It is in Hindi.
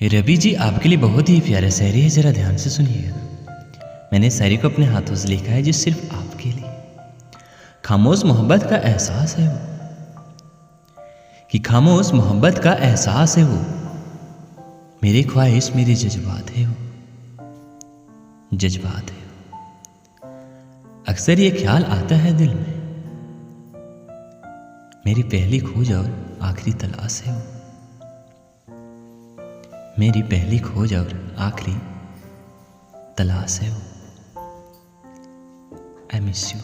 रवि जी, आपके लिए बहुत ही प्यारा शायरी है, ज़रा ध्यान से सुनिएगा। मैंने शायरी को अपने हाथों से लिखा है जो सिर्फ आपके लिए। खामोश मोहब्बत का एहसास है वो, कि खामोश मोहब्बत का एहसास है वो, मेरी ख्वाहिश मेरे जज्बात है वो, जज्बात है वो। अक्सर ये ख्याल आता है दिल में, मेरी पहली खोज और आखिरी तलाश है वो, मेरी पहली खोज और आखिरी तलाश है वो। I miss you.